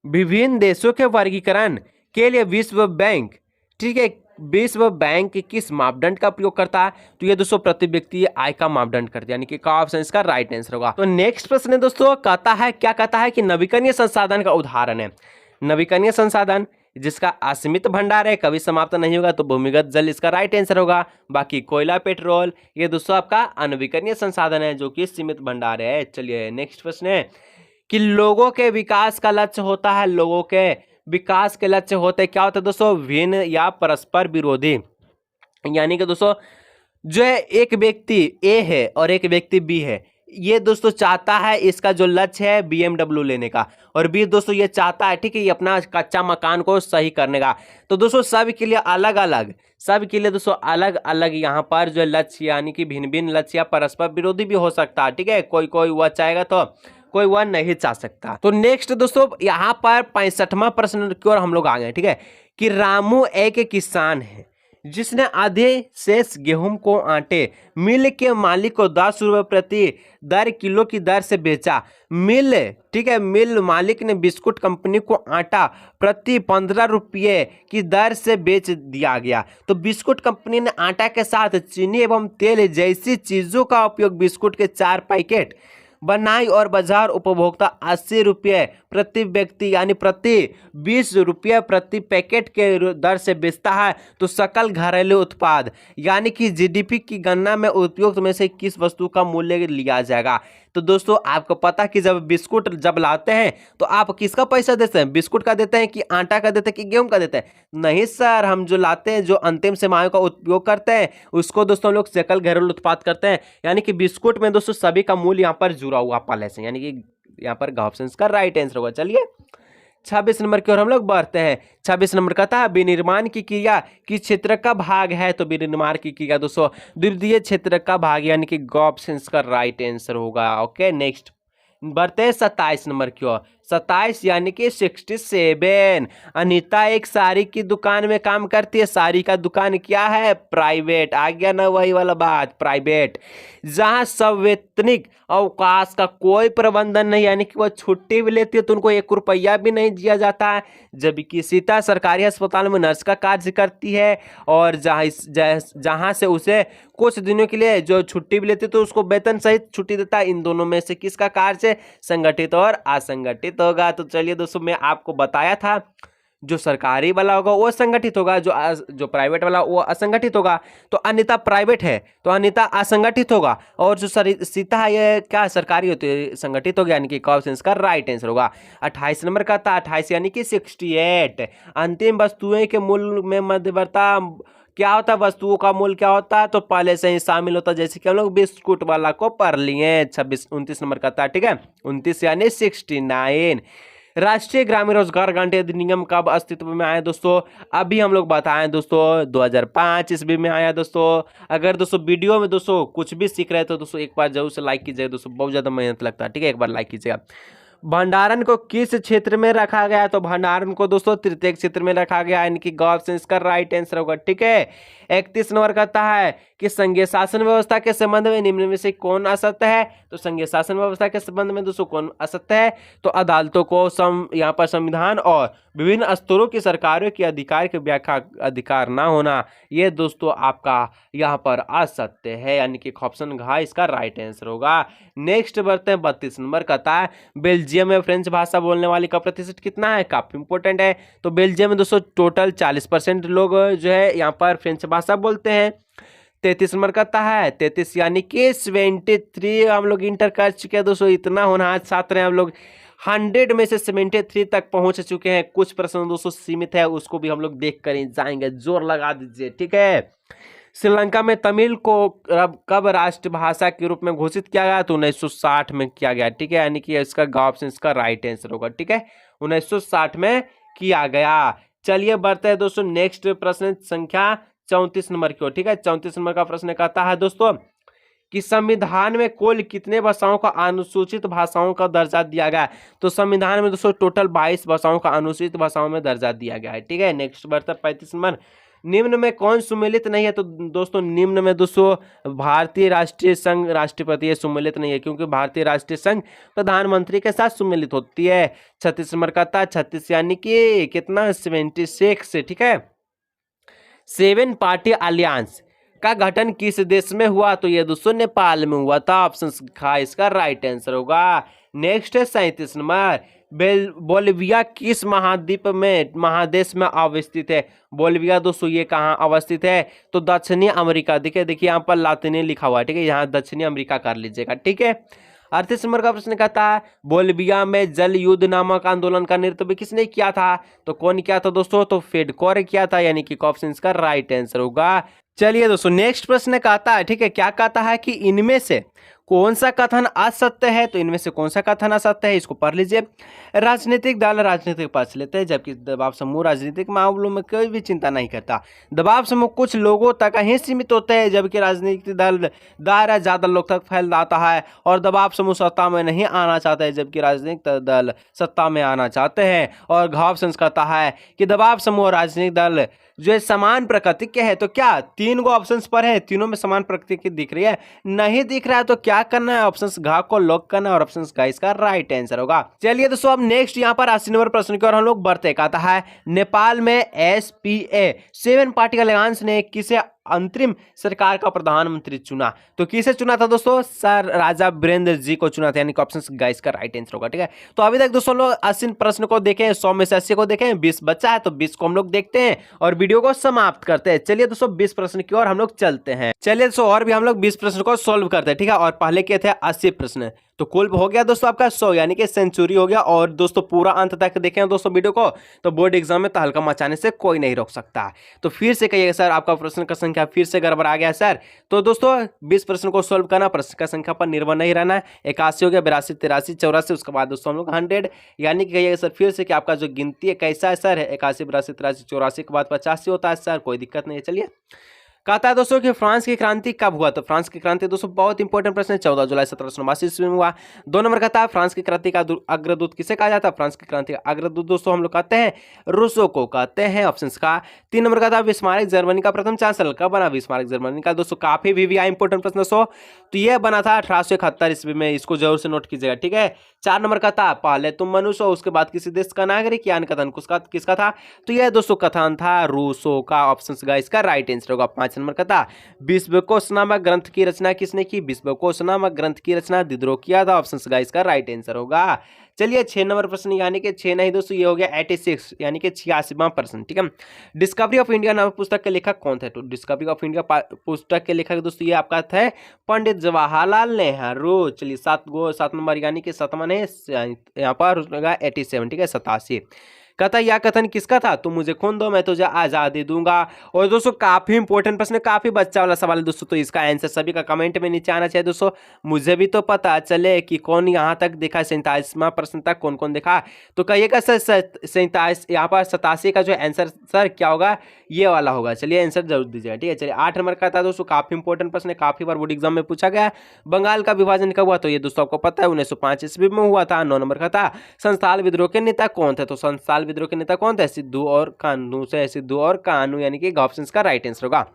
Speaker 1: विभिन्न देशों के वर्गीकरण के लिए विश्व बैंक, ठीक है, विश्व बैंक किस मापदंड का प्रयोग करता है? तो ये दोस्तों प्रति व्यक्ति आय का मापदंड करते हैं, यानी कि ऑप्शन इसका राइट आंसर होगा। तो नेक्स्ट प्रश्न है दोस्तों, कहता है, क्या कहता है कि नवीकरणीय संसाधन का उदाहरण है? नवीकरणीय संसाधन जिसका असीमित भंडार है, कभी समाप्त नहीं होगा, तो भूमिगत जल इसका राइट आंसर होगा। बाकी कोयला, पेट्रोल, ये दोस्तों आपका अनवीकरणीय संसाधन है जो कि सीमित भंडार है। चलिए नेक्स्ट प्रश्न है कि लोगों के विकास का लक्ष्य होता है, लोगों के विकास के लक्ष्य होते हैं, क्या होता है दोस्तों? भिन्न या परस्पर विरोधी, यानी कि दोस्तों जो है एक व्यक्ति ए है और एक व्यक्ति बी है, ये दोस्तों चाहता है, इसका जो लक्ष्य है BMW लेने का, और बी दोस्तों ये चाहता है, ठीक है, ये अपना कच्चा मकान को सही करने का। तो दोस्तों सब के लिए अलग अलग, सब के लिए दोस्तों अलग अलग यहाँ पर जो लक्ष्य, यानी कि भिन्न भिन्न लक्ष्य या परस्पर विरोधी भी हो सकता है, ठीक है। कोई कोई वह चाहेगा तो कोई वह नहीं चाह सकता। तो नेक्स्ट दोस्तों यहाँ पर 65वां प्रश्न की ओर हम लोग आ गए, ठीक है, कि रामू एक किसान है जिसने आधे शेष गेहूं को आटे मिल के मालिक को 10 रुपये प्रति दर किलो की दर से बेचा। मिल, ठीक है, मिल मालिक ने बिस्कुट कंपनी को आटा प्रति 15 रुपये की दर से बेच दिया गया। तो बिस्कुट कंपनी ने आटा के साथ चीनी एवं तेल जैसी चीजों का उपयोग बिस्कुट के 4 पैकेट बनाई और बाजार उपभोक्ता 80 रुपये प्रति व्यक्ति यानी प्रति 20 रुपये प्रति पैकेट के दर से बेचता है। तो सकल घरेलू उत्पाद यानी कि जीडीपी की गणना में उपयुक्त में से किस वस्तु का मूल्य लिया जाएगा? तो दोस्तों आपको पता कि जब बिस्कुट जब लाते हैं तो आप किसका पैसा देते हैं? बिस्कुट का देते हैं कि आटा का देते हैं कि गेहूं का देते हैं? नहीं सर, हम जो लाते हैं, जो अंतिम सेवाओं का उपयोग करते हैं, उसको दोस्तों लोग सकल घरेलू उत्पाद करते हैं। यानी कि बिस्कुट में दोस्तों सभी का मूल्य यहाँ पर जुड़ा हुआ पहले से, यानी कि यहाँ पर ऑप्शन का राइट आंसर होगा। चलिए 26 नंबर की ओर हम लोग बढ़ते हैं। 26 नंबर का था विनिर्माण की क्रिया किस क्षेत्र का भाग है? तो विनिर्माण की क्रिया दोस्तों द्वितीय क्षेत्र का भाग, यानी कि ऑप्शन का राइट आंसर होगा। ओके नेक्स्ट बढ़ते हैं 27 नंबर की ओर। 27 यानी कि 67। अनीता एक साड़ी की दुकान में काम करती है। साड़ी का दुकान क्या है? प्राइवेट। आ गया ना वही वाला बात, प्राइवेट, जहां संवैतनिक अवकाश का कोई प्रबंधन नहीं, यानी कि वह छुट्टी भी लेती है तो उनको 1 रुपया भी नहीं दिया जाता है। जबकि सीता सरकारी अस्पताल में नर्स का कार्य करती है और जहां से उसे कुछ दिनों के लिए जो छुट्टी भी लेती है तो उसको वेतन सहित छुट्टी देता है। इन दोनों में से किसका कार्य संगठित और असंगठित होगा? तो चलिए दोस्तों मैं आपको बताया था जो सरकारी वाला होगा वो संगठित होगा, जो प्राइवेट वाला वो असंगठित होगा। तो अनिता प्राइवेट है तो अनिता असंगठित होगा, और जो सीता है ये क्या सरकारी होती है, संगठित हो गया, यानी कि ऑप्शन इसका राइट आंसर होगा। 28 नंबर का था 28 यानी कि 68। अंतिम वस्तुएं के मूल्य में मध्यवर्ता क्या होता है, वस्तुओं का मूल्य क्या होता है, तो पहले से ही शामिल होता है, जैसे कि हम लोग बिस्कुट वाला को पढ़ लिए। 29 नंबर का था, ठीक है 29 यानी 69। राष्ट्रीय ग्रामीण रोजगार गारंटी अधिनियम कब अस्तित्व में आया दोस्तों, अभी हम लोग बताएं दोस्तों 2005 ईस्वी में आया दोस्तों। अगर दोस्तों वीडियो में दोस्तों कुछ भी सीख रहे हैं तो दोस्तों एक बार जरूर से लाइक कीजिएगा दोस्तों, बहुत ज्यादा मेहनत लगता है, ठीक है एक बार लाइक कीजिएगा। भंडारण को किस क्षेत्र में रखा गया है, तो भंडारण को दोस्तों तृतीय क्षेत्र में रखा गया है, इनकी ऑप्शन इसका राइट आंसर होगा, ठीक है। 31 नंबर कहता है कि संघीय शासन व्यवस्था के संबंध में निम्न में से कौन असत्य है, तो संघीय शासन व्यवस्था के संबंध में दोस्तों कौन असत्य है, तो अदालतों को यहाँ पर संविधान और विभिन्न स्तरों की सरकारों के अधिकार की व्याख्या अधिकार ना होना, ये दोस्तों आपका यहाँ पर असत्य है, यानी कि ऑप्शन घ इसका राइट आंसर होगा। नेक्स्ट बढ़ते हैं 32 नंबर कहता है बेल्जियम में फ्रेंच भाषा बोलने वाले का प्रतिशत कितना है, काफी इंपॉर्टेंट है। तो बेल्जियम में दोस्तों टोटल 40% लोग जो है यहाँ पर फ्रेंच भाषा बोलते हैं। 33 नंबर कहता है 33 यानी कि 73 हम लोग इंटर कर चुके हैं दोस्तों, इतना होनहार छात्र हैं हम लोग, 100 में से 73 तक पहुंच चुके हैं। कुछ प्रश्न दोस्तों सीमित है, उसको भी हम लोग देख कर ही जाएंगे, जोर लगा दीजिए, ठीक है। श्रीलंका में तमिल को कब राष्ट्रभाषा के रूप में घोषित किया गया, तो 1960 में किया गया, ठीक है, यानी कि इसका ऑप्शन इसका राइट आंसर होगा, ठीक है 1960 में किया गया। चलिए बढ़ते हैं दोस्तों नेक्स्ट प्रश्न संख्या 34 नंबर की ओर, ठीक है। 34 नंबर का प्रश्न कहता है दोस्तों कि संविधान में कुल कितने भाषाओं का अनुसूचित भाषाओं का दर्जा दिया गया है, तो संविधान में दोस्तों टोटल 22 भाषाओं का अनुसूचित भाषाओं में दर्जा दिया गया है, ठीक है। नेक्स्ट बढ़ता है 35 नंबर, निम्न में कौन सम्मिलित नहीं है, तो दोस्तों निम्न में दोस्तों भारतीय राष्ट्रीय संघ राष्ट्रपति सम्मिलित नहीं है, क्योंकि भारतीय राष्ट्रीय संघ प्रधानमंत्री के साथ सम्मिलित होती है। 36 नंबर का था 36 यानी कि कितना 76, ठीक है। 7 पार्टी अलियांस का गठन किस देश में हुआ, तो ये दोस्तों नेपाल में हुआ था, ऑप्शन खा इसका राइट आंसर होगा। नेक्स्ट है 37 नंबर, बोलिविया किस महादेश में अवस्थित है, बोलिविया दोस्तों ये कहाँ अवस्थित है, तो दक्षिणी अमेरिका, देखिए यहाँ पर लातिनी लिखा हुआ है, ठीक है, यहाँ दक्षिणी अमेरिका कर लीजिएगा, ठीक है। 38 नंबर का प्रश्न कहता है बोलिविया में जल युद्ध नामक आंदोलन का नेतृत्व किसने किया था, तो कौन किया था दोस्तों, तो फेडकोर किया था, यानी कि ऑप्शन इसका राइट आंसर होगा। चलिए दोस्तों नेक्स्ट प्रश्न कहता है, ठीक है, क्या कहता है कि इनमें से कौन सा कथन असत्य है, तो इनमें से कौन सा कथन असत्य है, इसको पढ़ लीजिए। राजनीतिक दल राजनीतिक पक्ष लेते हैं, जबकि दबाव समूह राजनीतिक मामलों में कोई भी चिंता नहीं करता। दबाव समूह कुछ लोगों तक ही सीमित होते हैं, जबकि राजनीतिक दल दायरा ज्यादा लोग तक फैल जाता है, और दबाव समूह सत्ता में नहीं आना चाहते हैं, जबकि राजनीतिक दल सत्ता में आना चाहते हैं। और घाव सेंस कहता है कि दबाव समूह और राजनीतिक दल जो समान प्रकृति के है, तो क्या 3 गो ऑप्शंस पर है, तीनों में समान प्रकृति की दिख रही है, नहीं दिख रहा है तो क्या करना है, ऑप्शंस घ को लॉक करना है, और ऑप्शंस घ इसका राइट आंसर होगा। चलिए दोस्तों अब नेक्स्ट यहाँ पर 80 नंबर प्रश्न की ओर हम लोग बढ़ते, कहता है नेपाल में SPA 7 पार्टी अलायंस ने किसे अंतरिम सरकार का प्रधानमंत्री चुना, तो किसे चुना था दोस्तों, सर राजा वीरेंद्र जी को चुना था, यानी कि ऑप्शन गाइस का राइट आंसर होगा, ठीक है। तो अभी तक दोस्तों लोग 80 प्रश्न को देखें, 100 में से 80 को देखें, 20 बच्चा है तो 20 को हम लोग देखते हैं और वीडियो को समाप्त करते हैं। चलिए दोस्तों 20 प्रश्न की ओर हम लोग चलते हैं। चलिए दोस्तों और भी हम लोग 20 प्रश्न को सोल्व करते हैं, ठीक है, और पहले के थे 80 प्रश्न, तो कुल हो गया दोस्तों आपका 100, यानी कि सेंचुरी हो गया। और दोस्तों पूरा अंत तक देखें दोस्तों वीडियो को, तो बोर्ड एग्जाम में तहलका मचाने से कोई नहीं रोक सकता। तो फिर से कहिएगा सर आपका प्रश्न का संख्या फिर से गड़बड़ा गया सर, तो दोस्तों 20 प्रश्न को सोल्व करना, प्रश्न का संख्या पर निर्भर नहीं रहना है। 81 हो गया, 82, 83, 84, उसके बाद दोस्तों हम लोग 100, यानी कि कहिएगा सर फिर से कि आपका जो गिनती है कैसा है सर, 81, 82, 83, 84 के बाद 85 होता है सर, कोई दिक्कत नहीं है। चलिए कहता है दोस्तों कि फ्रांस की क्रांति कब हुआ, तो फ्रांस की क्रांति दोस्तों बहुत इंपॉर्टेंट प्रश्न है, 14 जुलाई 1789 ईस्वी में हुआ। 2 नंबर कहता है फ्रांस की क्रांति का अग्रदूत किसे कहा जाता है, फ्रांस की क्रांति का अग्रदूत दोस्तों हम लोग कहते हैं रूसो को कहते हैं, ऑप्शन का। 3 नंबर कहता है बिस्मार्क जर्मनी का प्रथम चांसलर कब बना, बिस्मार्क जर्मनी का दोस्तों काफी भी इंपॉर्टेंट प्रश्न दोस्तों, तो यह बना था 1871 ईस्वी में, इसको जरूर से नोट कीजिएगा, ठीक है। 4 नंबर कहता है पहले तुम मनुष्य हो उसके बाद किसी देश का नागरिक, यानी कथन किसका था, तो यह दोस्तों कथन था रूसो का, ऑप्शन का इसका राइट आंसर होगा। 5 5 नंबर का था विश्वकोश नामक ग्रंथ की रचना किसने की? विश्वकोश नामक ग्रंथ की रचना दिदरो किया था। ऑप्शन का इसका राइट आंसर होगा। चलिए 6 नंबर प्रश्न, यानी कि 6 नहीं दोस्तों, ये हो गया 86 यानी कि 86वां प्रश्न, ठीक है। डिस्कवरी ऑफ इंडिया नामक पुस्तक के लेखक कौन थे? तो डिस्कवरी ऑफ इंडिया पुस्तक के लेखक दोस्तों ये आपका थे पंडित जवाहरलाल नेहरू। चलिए 7 नंबर यानी कि 7वां है यहाँ पर 87, ठीक है 87। कहता यह कथन किसका था? तुम मुझे खून दो मैं तुझे आजादी दूंगा। और दोस्तों काफी इंपॉर्टेंट प्रश्न, काफी बच्चा वाला सवाल है दोस्तों, तो इसका आंसर सभी का कमेंट में नीचे आना चाहिए दोस्तों, मुझे भी तो पता चले कि कौन यहाँ तक देखा। 47वां प्रश्न तक कौन कौन देखा? तो कहिएगा सर 47 यहाँ पर 87 का जो आंसर सर क्या होगा? ये वाला होगा। चलिए आंसर जरूर दीजिएगा, ठीक है। चलिए 8 नंबर का था दोस्तों, काफी इंपॉर्टेंट प्रश्न है, काफी बार बोर्ड एग्जाम में पूछा गया। बंगाल का विभाजन कब हुआ? तो ये दोस्तों आपको पता है 1905 ईस्वी में हुआ था। 9 नंबर का था संथाल विद्रोह के नेता कौन थे? तो संथाल विद्रोह के नेता कौन थे? सिद्धू और कान्हू से, सिद्धू और कान्हू यानी कि ऑप्शन का राइट आंसर होगा।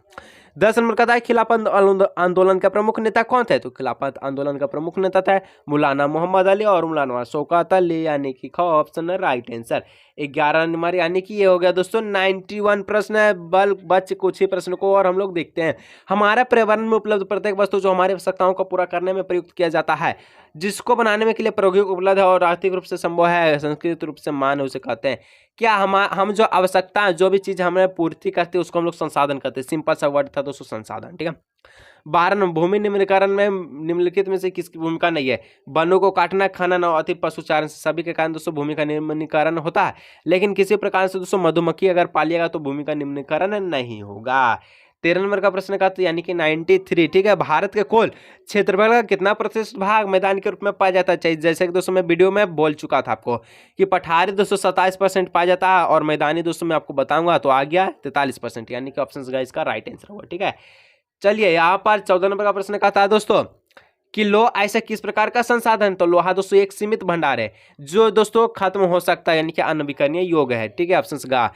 Speaker 1: 10 नंबर का था खिलाफत आंदोलन का प्रमुख नेता कौन थे? तो खिलाफत आंदोलन का प्रमुख नेता था मौलाना मोहम्मद अली और मौलाना शौकत अली यानी कि ऑप्शन राइट आंसर। 11 नंबर यानी कि ये हो गया दोस्तों 91 प्रश्न है। बल बच कुछ ही प्रश्न को और हम लोग देखते हैं। हमारा पर्यावरण में उपलब्ध प्रत्येक वस्तु जो हमारी आवश्यकताओं को पूरा करने में प्रयुक्त किया जाता है, जिसको बनाने में के लिए प्रौद्योगिक उपलब्ध है और आर्थिक रूप से संभव है, संस्कृत रूप से मानव उसे कहते हैं। क्या हम जो आवश्यकता जो भी चीज हमें पूर्ति करते हैं उसको हम लोग संसाधन करते हैं। सिंपल सा वर्ड था दोस्तों संसाधन, ठीक है। 12 नंबर भूमि निम्नीकरण में निम्नलिखित में से किसकी भूमिका नहीं है? वनों को काटना, खनन और अति पशुचारण सभी के कारण दोस्तों भूमि का निम्नीकरण होता है, लेकिन किसी प्रकार से दोस्तों मधुमक्खी अगर पालिएगा तो भूमि का निम्नीकरण नहीं होगा। 13 नंबर का प्रश्न का यानी कि 93, ठीक है। भारत के कुल क्षेत्रफल का कितना प्रतिशत भाग मैदान के रूप में पाया जाता है? जैसे कि दोस्तों मैं वीडियो में बोल चुका था आपको कि पठारी दोस्तों 27% पाया जाता है और मैदानी दोस्तों मैं आपको बताऊंगा तो आ गया 43%, यानी कि ऑप्शन का इसका राइट आंसर होगा, ठीक है। चलिए यहाँ पर 14 नंबर का प्रश्न का था दोस्तों कि लोहा ऐसा किस प्रकार का संसाधन? तो लोहा दोस्तों एक सीमित भंडार है जो दोस्तों खत्म हो सकता है, यानी कि अनवीकरणीय योग्य है, ठीक है ऑप्शन का।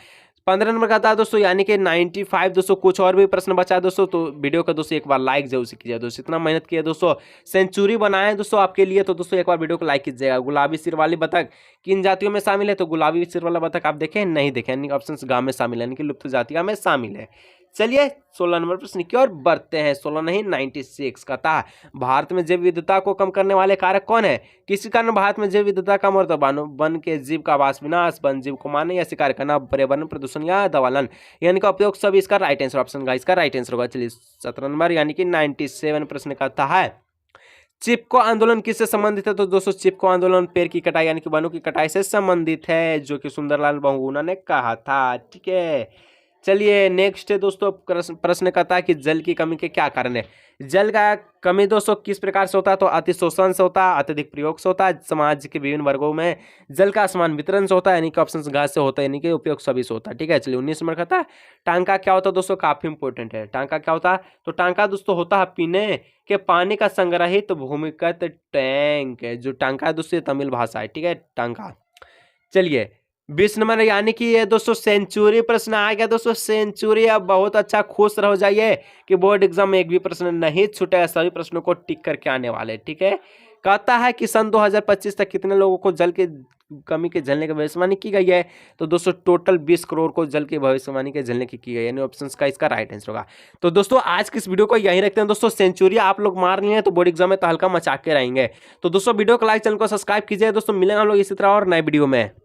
Speaker 1: 15 नंबर का था दोस्तों यानी कि 95 दोस्तों। कुछ और भी प्रश्न बचा दोस्तों, तो वीडियो का दोस्तों एक बार लाइक जरूर से कीजिए दोस्तों, इतना मेहनत किया दोस्तों, सेंचुरी बनाए दोस्तों आपके लिए, तो दोस्तों एक बार वीडियो को लाइक कीजिएगा। गुलाबी सिर वाली बतख किन जातियों में शामिल है? तो गुलाबी सिर वाला बतख आप देखें नहीं देखें, यानी ऑप्शन गांव में शामिल है, यानी कि लुप्त जातियों में शामिल है। चलिए 16 नंबर प्रश्न की ओर बढ़ते हैं। 16 नहीं 96 का था भारत में जैव विविधता को कम करने वाले कारक कौन है? किसी कारण भारत में जैव विविधता कम और वन के जीव का आवास विनाश, वन जीव को मारने या शिकार करना, पर्यावरण प्रदूषण या दवालन, यानी का उपयोग सभी इसका राइट आंसर ऑप्शन का इसका राइट आंसर होगा। चलिए 17 नंबर यानी कि 97 प्रश्न का था है चिपको आंदोलन किससे संबंधित है? तो दोस्तों चिपको आंदोलन पेड़ की कटाई यानी कि वनों की कटाई से संबंधित है, जो कि सुंदरलाल बहुगुणा ने कहा था, ठीक है। चलिए नेक्स्ट है दोस्तों प्रश्न का था कि जल की कमी के क्या कारण है? जल का कमी दोस्तों किस प्रकार से होता है? तो अति शोषण से होता है, अत्यधिक प्रयोग से होता है, समाज के विभिन्न वर्गों में जल का असमान वितरण से होता है, यानी कि ऑप्शन घास से होता है, यानी कि उपयोग सभी से होता है, ठीक है। चलिए 19 नंबर का था टांका क्या होता है? दोस्तों काफी इंपॉर्टेंट है। टांका क्या होता है? तो टांका दोस्तों होता है पीने के पानी का संग्रहित भूमिगत टैंक, जो टांका है दोस्तों तमिल भाषा है, ठीक है टांका। चलिए 20 नंबर यानी कि ये दोस्तों सेंचुरी प्रश्न आ गया दोस्तों, सेंचुरी। अब बहुत अच्छा खुश रहो जाइए कि बोर्ड एग्जाम में एक भी प्रश्न नहीं छूटेगा, सभी प्रश्नों को टिक करके आने वाले, ठीक है। कहता है कि सन 2025 तक कितने लोगों को जल के कमी के झेलने की भविष्यवाणी की गई है? तो दोस्तों टोटल 20 करोड़ को जल की भविष्यवाणी के झेलने की गई है, यानी ऑप्शन का इसका राइट आंसर होगा। तो दोस्तों आज की इस वीडियो को यहीं रखते हैं दोस्तों। सेंचुरी आप लोग मार लिए हैं तो बोर्ड एग्जाम में तो हल्का मचा के रहेंगे। तो दोस्तों वीडियो को लाइक, चैनल को सब्सक्राइब कीजिए दोस्तों, मिलेंगे हम लोग इसी तरह और नए वीडियो में।